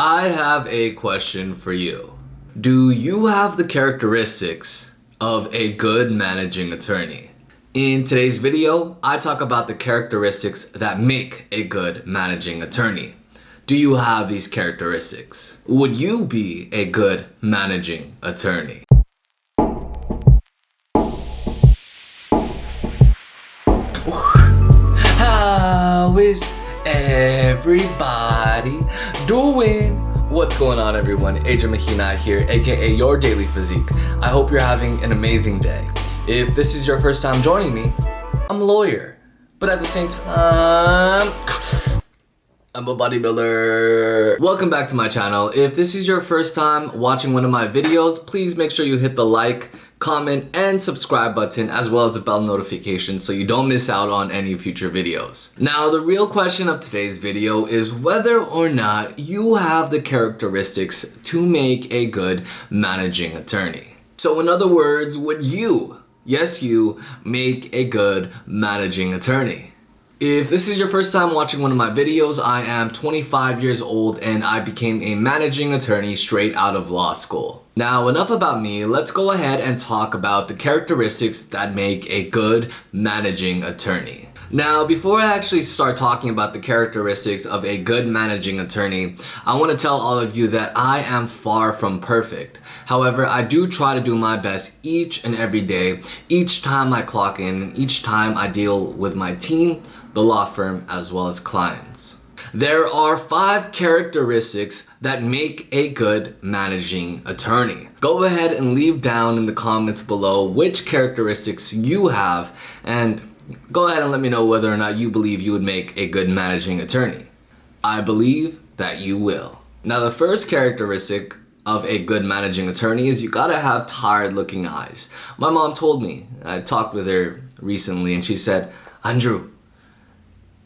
I have a question for you. Do you have the characteristics of a good managing attorney? In today's video, I talk about the characteristics that make a good managing attorney. Do you have these characteristics? Would you be a good managing attorney? How is everybody doing? What's going on, everyone? Adrian Mahina here, aka Your Daily Physique. I hope you're having an amazing day. If this is your first time joining me, I'm a lawyer, but at the same time, I'm a bodybuilder. Welcome back to my channel. If this is your first time watching one of my videos, please make sure you hit the like, comment, and subscribe button, as well as the bell notification so you don't miss out on any future videos. Now, the real question of today's video is whether or not you have the characteristics to make a good managing attorney. So in other words, would you, yes you, make a good managing attorney? If this is your first time watching one of my videos, I am 25 years old and I became a managing attorney straight out of law school. Now, enough about me, let's go ahead and talk about the characteristics that make a good managing attorney. Now, before I actually start talking about the characteristics of a good managing attorney, I want to tell all of you that I am far from perfect. However, I do try to do my best each and every day, each time I clock in, and each time I deal with my team, the law firm, as well as clients. There are 5 characteristics that make a good managing attorney. Go ahead and leave down in the comments below which characteristics you have, and go ahead and let me know whether or not you believe you would make a good managing attorney. I believe that you will. Now, the first characteristic of a good managing attorney is you gotta have tired looking eyes. My mom told me, I talked with her recently, and she said, "Andrew,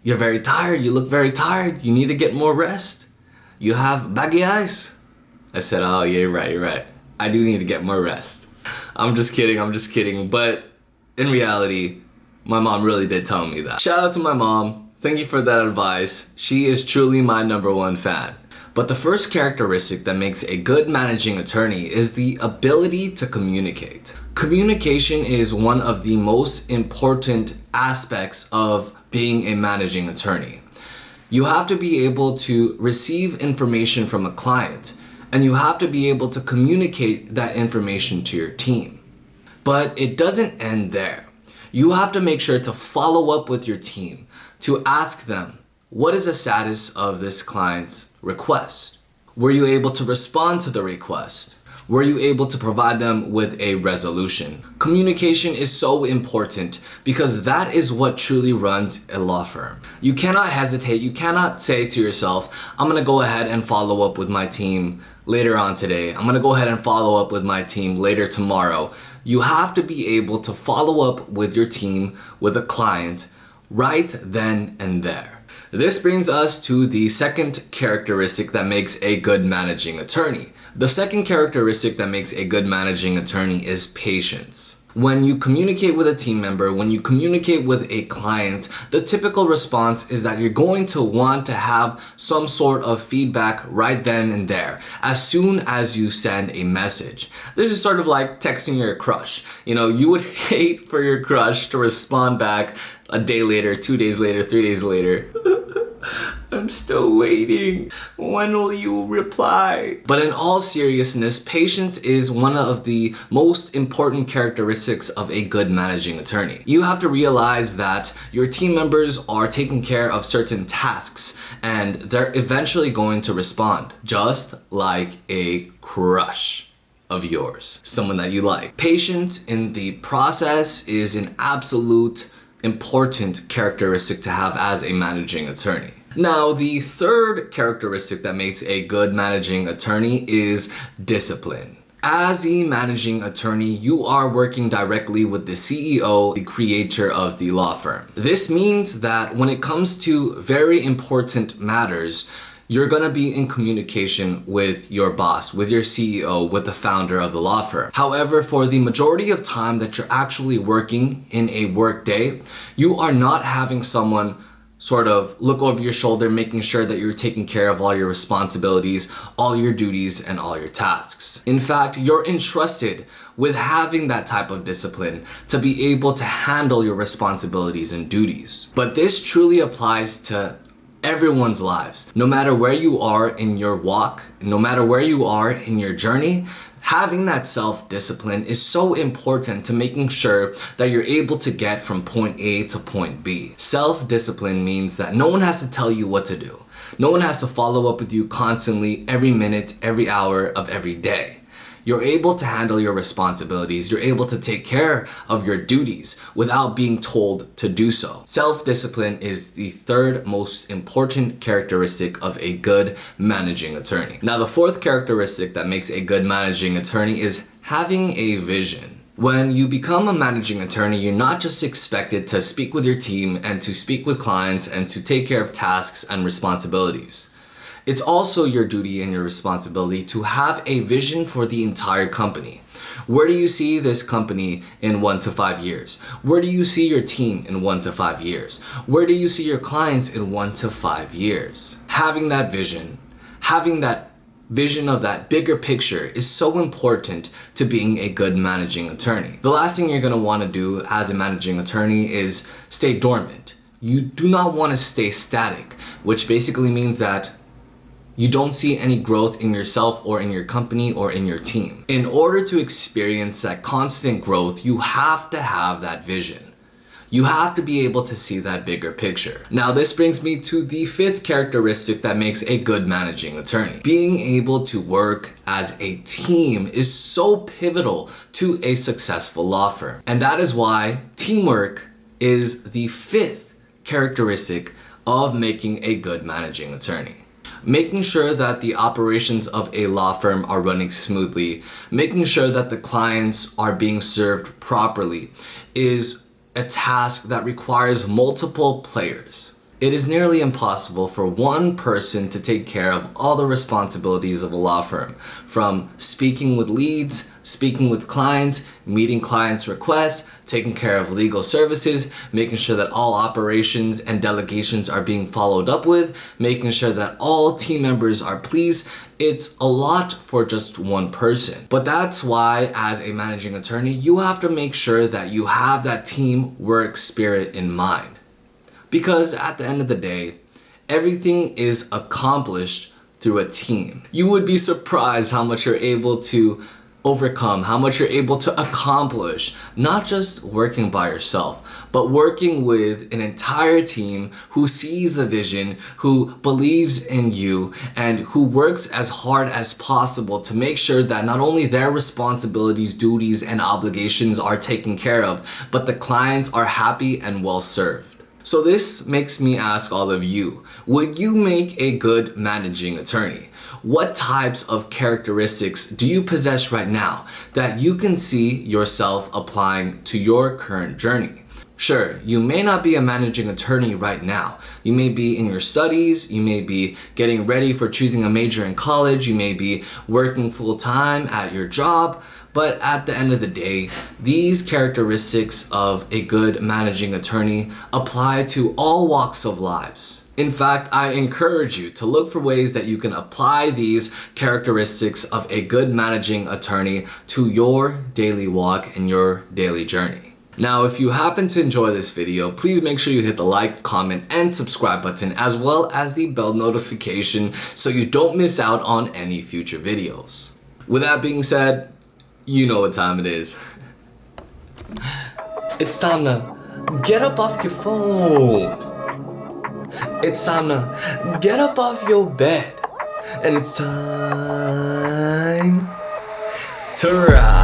you're very tired. You look very tired. You need to get more rest. You have baggy eyes." I said, "Oh, yeah, you're right. I do need to get more rest." I'm just kidding. But in reality, my mom really did tell me that. Shout out to my mom. Thank you for that advice. She is truly my #1 fan. But the first characteristic that makes a good managing attorney is the ability to communicate. Communication is one of the most important aspects of being a managing attorney. You have to be able to receive information from a client, and you have to be able to communicate that information to your team. But it doesn't end there. You have to make sure to follow up with your team to ask them, what is the status of this client's request? Were you able to respond to the request? Were you able to provide them with a resolution? Communication is so important because that is what truly runs a law firm. You cannot hesitate. You cannot say to yourself, I'm gonna go ahead and follow up with my team later on today. I'm gonna go ahead and follow up with my team later tomorrow. You have to be able to follow up with your team, with a client, right then and there. This brings us to the second characteristic that makes a good managing attorney. The second characteristic that makes a good managing attorney is patience. When you communicate with a team member, when you communicate with a client, the typical response is that you're going to want to have some sort of feedback right then and there, as soon as you send a message. This is sort of like texting your crush. You know, you would hate for your crush to respond back a day later, 2 days later, 3 days later. I'm still waiting. When will you reply? But in all seriousness, patience is one of the most important characteristics of a good managing attorney. You have to realize that your team members are taking care of certain tasks and they're eventually going to respond, just like a crush of yours, someone that you like. Patience in the process is an absolute important characteristic to have as a managing attorney. Now, the third characteristic that makes a good managing attorney is discipline. As a managing attorney, you are working directly with the CEO, the creator of the law firm. This means that when it comes to very important matters, you're gonna be in communication with your boss, with your CEO, with the founder of the law firm. However, for the majority of time that you're actually working in a work day, you are not having someone sort of look over your shoulder, making sure that you're taking care of all your responsibilities, all your duties, and all your tasks. In fact, you're entrusted with having that type of discipline to be able to handle your responsibilities and duties. But this truly applies to everyone's lives. No matter where you are in your walk, no matter where you are in your journey, having that self-discipline is so important to making sure that you're able to get from point A to point B. Self-discipline means that no one has to tell you what to do. No one has to follow up with you constantly every minute, every hour of every day. You're able to handle your responsibilities. You're able to take care of your duties without being told to do so. Self-discipline is the third most important characteristic of a good managing attorney. Now, the fourth characteristic that makes a good managing attorney is having a vision. When you become a managing attorney, you're not just expected to speak with your team and to speak with clients and to take care of tasks and responsibilities. It's also your duty and your responsibility to have a vision for the entire company. Where do you see this company in 1 to 5 years? Where do you see your team in 1 to 5 years? Where do you see your clients in 1 to 5 years? Having that vision of that bigger picture is so important to being a good managing attorney. The last thing you're going to want to do as a managing attorney is stay dormant. You do not want to stay static, which basically means that you don't see any growth in yourself or in your company or in your team. In order to experience that constant growth, you have to have that vision. You have to be able to see that bigger picture. Now, this brings me to the fifth characteristic that makes a good managing attorney. Being able to work as a team is so pivotal to a successful law firm. And that is why teamwork is the fifth characteristic of making a good managing attorney. Making sure that the operations of a law firm are running smoothly, making sure that the clients are being served properly is a task that requires multiple players. It is nearly impossible for one person to take care of all the responsibilities of a law firm, from speaking with leads, speaking with clients, meeting clients' requests, taking care of legal services, making sure that all operations and delegations are being followed up with, making sure that all team members are pleased. It's a lot for just one person. But that's why, as a managing attorney, you have to make sure that you have that teamwork spirit in mind. Because at the end of the day, everything is accomplished through a team. You would be surprised how much you're able to overcome, how much you're able to accomplish, not just working by yourself, but working with an entire team who sees a vision, who believes in you, and who works as hard as possible to make sure that not only their responsibilities, duties, and obligations are taken care of, but the clients are happy and well served. So this makes me ask all of you, would you make a good managing attorney? What types of characteristics do you possess right now that you can see yourself applying to your current journey? Sure, you may not be a managing attorney right now. You may be in your studies, you may be getting ready for choosing a major in college, you may be working full-time at your job, but at the end of the day, these characteristics of a good managing attorney apply to all walks of lives. In fact, I encourage you to look for ways that you can apply these characteristics of a good managing attorney to your daily walk and your daily journey. Now, if you happen to enjoy this video, please make sure you hit the like, comment, and subscribe button, as well as the bell notification so you don't miss out on any future videos. With that being said, you know what time it is. It's time to get up off your phone. It's time to get up off your bed. And it's time to ride.